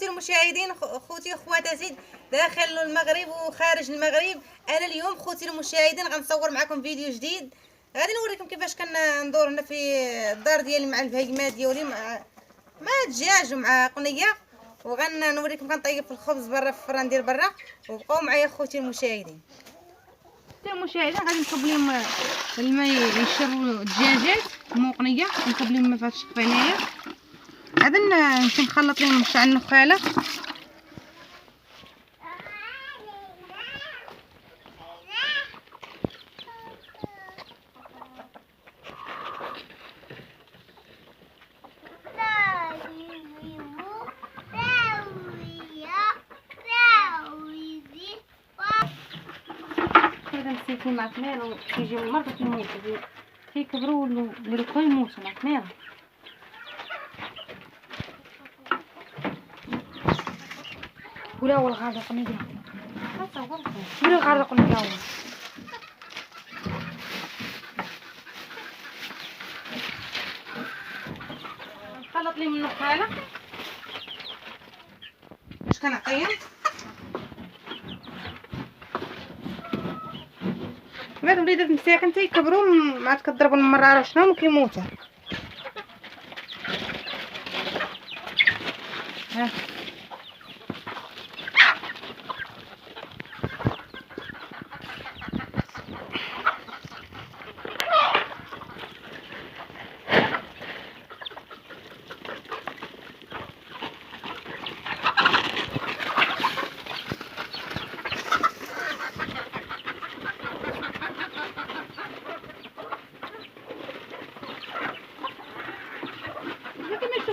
خوتي المشاهدين، خوتي وخواتاتي داخل المغرب وخارج المغرب، انا اليوم خوتي المشاهدين غنصور معكم فيديو جديد. غادي نوريكم كيفاش كندور هنا في الدار ديالي مع البهيمات ديالي، مع الدجاج ومع قنيه، وغنوريكم كنطيب في الخبز برا في الفران ديال برا. وبقاو معايا خوتي المشاهدين. غادي نصب لهم الماء يشربوا الدجاجات مو قنيه، نصب لهم الماء في هاد الشقفه هنايا. غادي نمشي نخلط لهم شعر النخاله. هذا نسيتي مع كميرة كيجيو المرضى كيموتوا، كيكبروا ويولوا كيموتوا مع كميرة. ولا هو الغرق نيجا ولا الغرق نيجا نخلط لي من النخاله باش كنعطيهم. بعد وليدات مساكن تيكبروا ما تكضربوا المراره شنو وكيموتوا. ها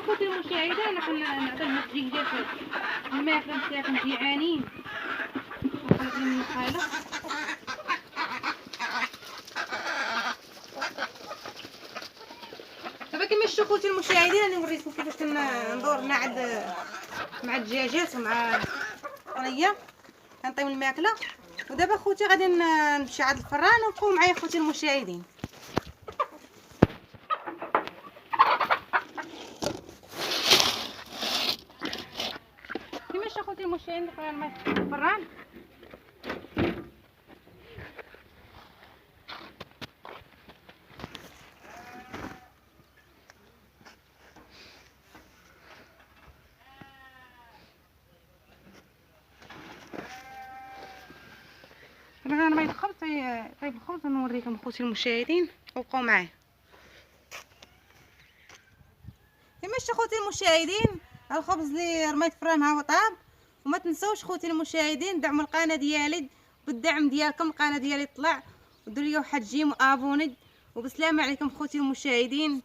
خوتي المشاهدين، انا كنعطيهم الدجاج ديال الماكله مساكن جيعانين. نخلط لهم النخاله. دابا كما شفتوا خوتي المشاهدين، انا نوريكم كيفاش كندور نعد مع الدجاجات ومع القنيه كنطيب الماكله. ودابا خوتي غادي نمشي عند الفران وبقاو معايا خوتي المشاهدين. خوتي المشاهدين دخلنا الماء في الفران. انا ما يدخل طيب الخبز نوريكم خوتي المشاهدين وبقاو معايا. كما شفتوا خوتي المشاهدين الخبز اللي رميت فران ها هو طاب. وما تنسوش خوتي المشاهدين دعموا القناه ديالي، بالدعم ديالكم القناه ديالي طلع، وديروا لي واحد جيم وابوني. وبسلامه عليكم خوتي المشاهدين.